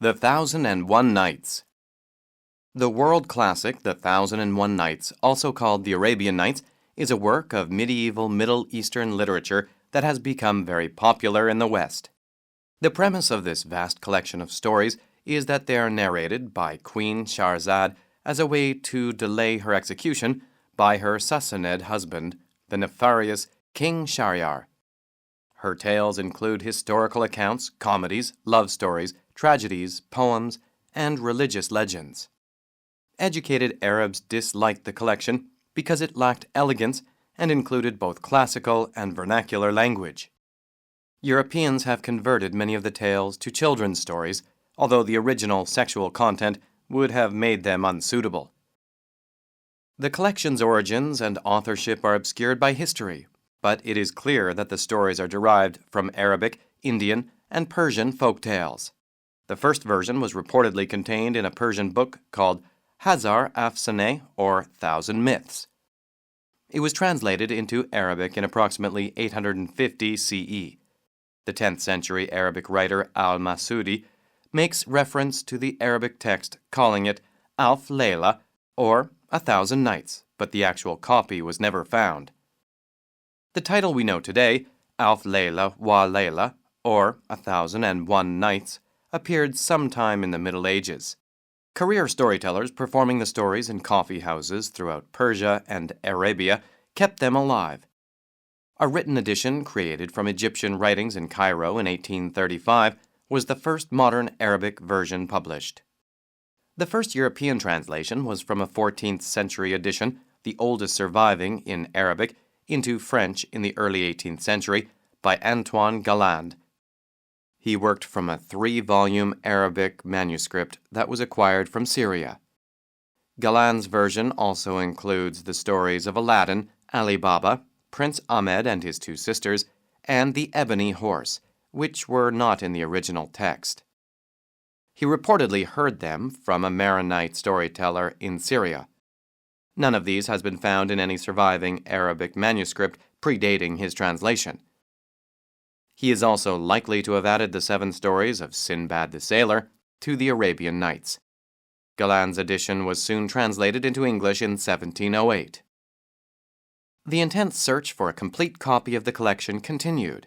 The Thousand and One Nights. The world classic The Thousand and One Nights, also called The Arabian Nights, is a work of medieval Middle Eastern literature that has become very popular in the West. The premise of this vast collection of stories is that they are narrated by Queen Shahrazad as a way to delay her execution by her Sassanid husband, the nefarious King Shahryar. Her tales include historical accounts, comedies, love stories, tragedies, poems, and religious legends. Educated Arabs disliked the collection because it lacked elegance and included both classical and vernacular language. Europeans have converted many of the tales to children's stories, although the original sexual content would have made them unsuitable. The collection's origins and authorship are obscured by history, but it is clear that the stories are derived from Arabic, Indian, and Persian folk tales. The first version was reportedly contained in a Persian book called Hazar Afsaneh, or Thousand Myths. It was translated into Arabic in approximately 850 CE. The 10th century Arabic writer al-Masudi makes reference to the Arabic text, calling it Alf Layla, or A Thousand Nights, but the actual copy was never found. The title we know today, Alf Layla wa Layla, or A Thousand and One Nights, appeared sometime in the Middle Ages. Career storytellers performing the stories in coffee houses throughout Persia and Arabia kept them alive. A written edition created from Egyptian writings in Cairo in 1835 was the first modern Arabic version published. The first European translation was from a 14th century edition, the oldest surviving in Arabic, into French in the early 18th century by Antoine Galland. He worked from a 3-volume Arabic manuscript that was acquired from Syria. Galland's version also includes the stories of Aladdin, Ali Baba, Prince Ahmed and his 2 sisters, and the Ebony Horse, which were not in the original text. He reportedly heard them from a Maronite storyteller in Syria. None of these has been found in any surviving Arabic manuscript predating his translation. He is also likely to have added the 7 stories of Sinbad the Sailor to the Arabian Nights. Galland's edition was soon translated into English in 1708. The intense search for a complete copy of the collection continued.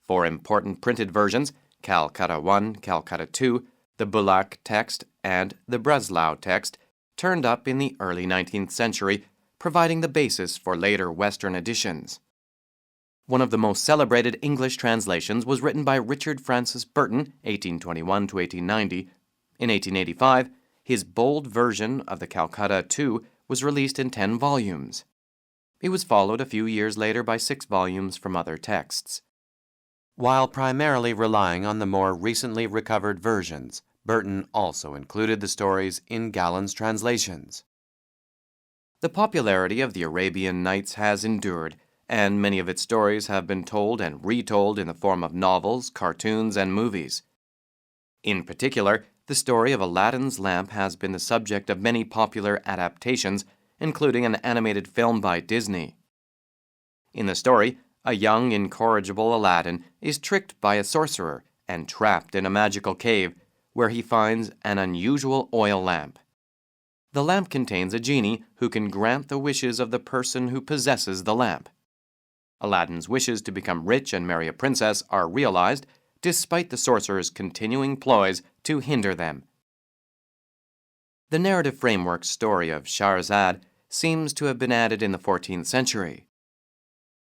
4 important printed versions, Calcutta I, Calcutta II, the Bulaq text, and the Breslau text, turned up in the early 19th century, providing the basis for later Western editions. One of the most celebrated English translations was written by Richard Francis Burton, 1821 to 1890. In 1885, his bold version of the Calcutta II was released in 10 volumes. It was followed a few years later by 6 volumes from other texts. While primarily relying on the more recently recovered versions, Burton also included the stories in Galland's translations. The popularity of the Arabian Nights has endured, and many of its stories have been told and retold in the form of novels, cartoons, and movies. In particular, the story of Aladdin's lamp has been the subject of many popular adaptations, including an animated film by Disney. In the story, a young, incorrigible Aladdin is tricked by a sorcerer and trapped in a magical cave, where he finds an unusual oil lamp. The lamp contains a genie who can grant the wishes of the person who possesses the lamp. Aladdin's wishes to become rich and marry a princess are realized, despite the sorcerer's continuing ploys to hinder them. The narrative framework story of Shahrazad seems to have been added in the 14th century.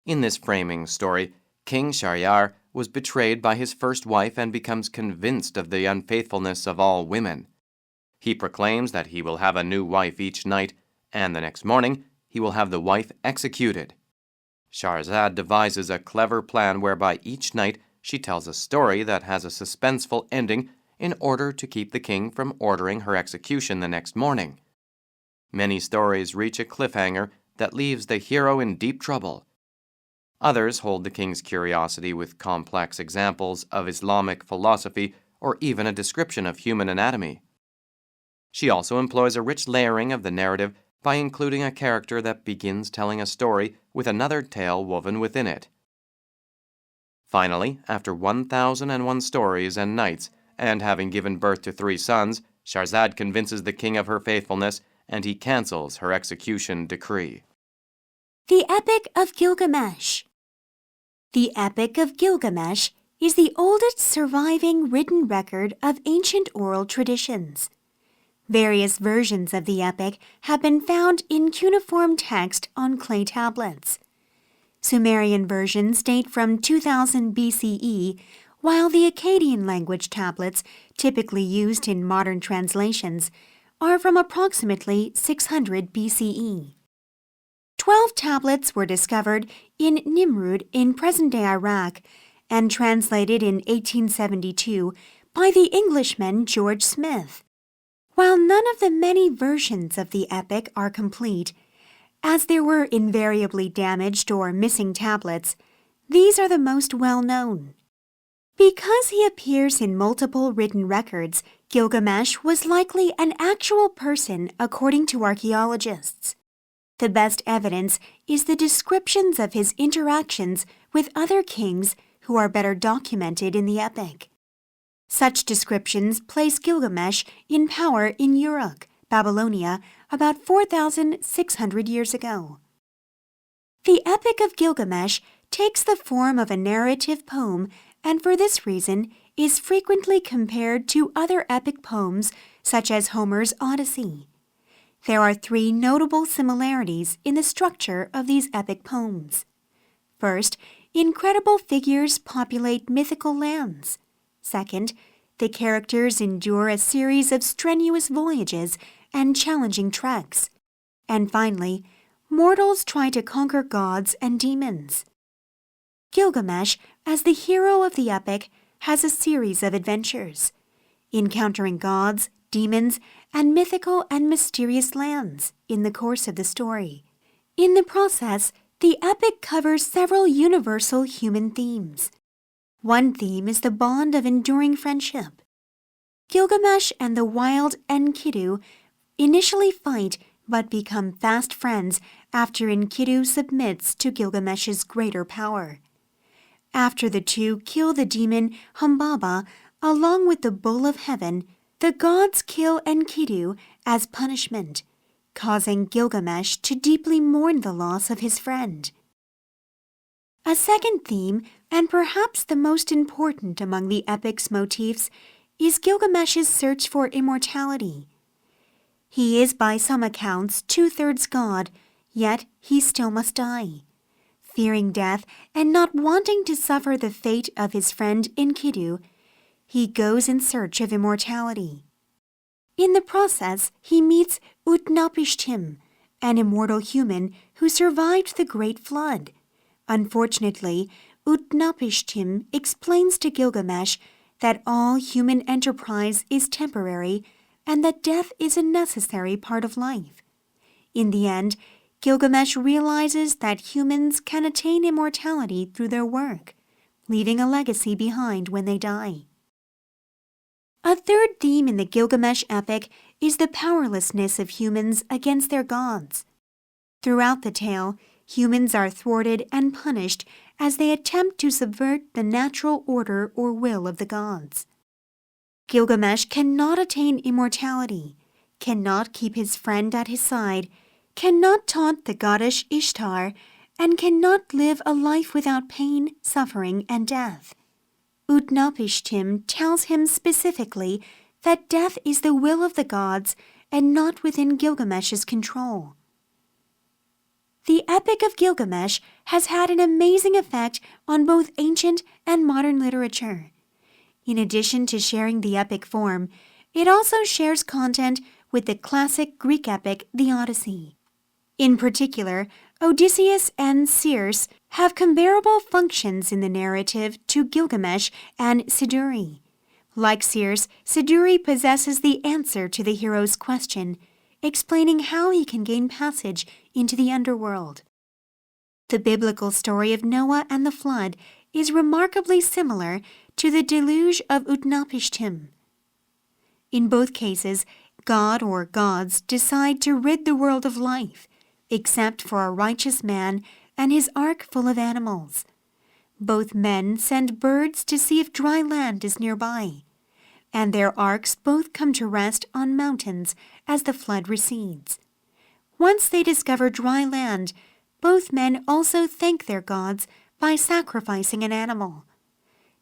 In this framing story, King Shahryar was betrayed by his first wife and becomes convinced of the unfaithfulness of all women. He proclaims that he will have a new wife each night, and the next morning he will have the wife executed. Shahrazad devises a clever plan whereby each night she tells a story that has a suspenseful ending in order to keep the king from ordering her execution the next morning. Many stories reach a cliffhanger that leaves the hero in deep trouble. Others hold the king's curiosity with complex examples of Islamic philosophy or even a description of human anatomy. She also employs a rich layering of the narrative by including a character that begins telling a story with another tale woven within it. Finally, after 1,001 stories and nights, and having given birth to 3 sons, Shahrazad convinces the king of her faithfulness, and he cancels her execution decree. The Epic of Gilgamesh. The Epic of Gilgamesh is the oldest surviving written record of ancient oral traditions. Various versions of the epic have been found in cuneiform text on clay tablets. Sumerian versions date from 2000 BCE, while the Akkadian language tablets, typically used in modern translations, are from approximately 600 BCE. 12 tablets were discovered in Nimrud in present-day Iraq and translated in 1872 by the Englishman George Smith. While none of the many versions of the epic are complete, as there were invariably damaged or missing tablets, these are the most well-known. Because he appears in multiple written records, Gilgamesh was likely an actual person according to archaeologists. The best evidence is the descriptions of his interactions with other kings who are better documented in the epic. Such descriptions place Gilgamesh in power in Uruk, Babylonia, about 4,600 years ago. The Epic of Gilgamesh takes the form of a narrative poem and for this reason is frequently compared to other epic poems such as Homer's Odyssey. There are 3 notable similarities in the structure of these epic poems. First, incredible figures populate mythical lands. Second, the characters endure a series of strenuous voyages and challenging treks. And finally, mortals try to conquer gods and demons. Gilgamesh, as the hero of the epic, has a series of adventures, encountering gods, demons, and mythical and mysterious lands in the course of the story. In the process, the epic covers several universal human themes. One theme is the bond of enduring friendship. Gilgamesh and the wild Enkidu initially fight but become fast friends after Enkidu submits to Gilgamesh's greater power. After the two kill the demon Humbaba along with the bull of heaven, the gods kill Enkidu as punishment, causing Gilgamesh to deeply mourn the loss of his friend. A second theme, and perhaps the most important among the epic's motifs, is Gilgamesh's search for immortality. He is by some accounts 2/3 god, yet he still must die. Fearing death and not wanting to suffer the fate of his friend Enkidu, he goes in search of immortality. In the process, he meets Utnapishtim, an immortal human who survived the Great Flood. Unfortunately, Utnapishtim explains to Gilgamesh that all human enterprise is temporary and that death is a necessary part of life. In the end, Gilgamesh realizes that humans can attain immortality through their work, leaving a legacy behind when they die. A third theme in the Gilgamesh epic is the powerlessness of humans against their gods. Throughout the tale, humans are thwarted and punished as they attempt to subvert the natural order or will of the gods. Gilgamesh cannot attain immortality, cannot keep his friend at his side, cannot taunt the goddess Ishtar, and cannot live a life without pain, suffering, and death. Utnapishtim tells him specifically that death is the will of the gods and not within Gilgamesh's control. The Epic of Gilgamesh has had an amazing effect on both ancient and modern literature. In addition to sharing the epic form, it also shares content with the classic Greek epic, the Odyssey. In particular, Odysseus and Circe have comparable functions in the narrative to Gilgamesh and Siduri. Like Circe, Siduri possesses the answer to the hero's question, explaining how he can gain passage into the underworld. The biblical story of Noah and the flood is remarkably similar to the deluge of Utnapishtim. In both cases, God or gods decide to rid the world of life, except for a righteous man and his ark full of animals. Both men send birds to see if dry land is nearby, and their arks both come to rest on mountains as the flood recedes. Once they discover dry land, both men also thank their gods by sacrificing an animal.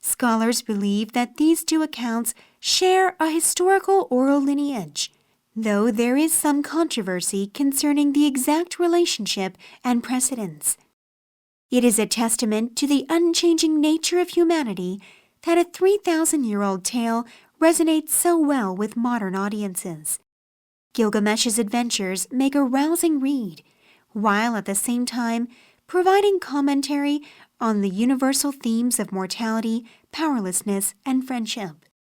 Scholars believe that these two accounts share a historical oral lineage, though there is some controversy concerning the exact relationship and precedence. It is a testament to the unchanging nature of humanity that a 3,000-year-old tale resonates so well with modern audiences. Gilgamesh's adventures make a rousing read, while at the same time providing commentary on the universal themes of mortality, powerlessness, and friendship.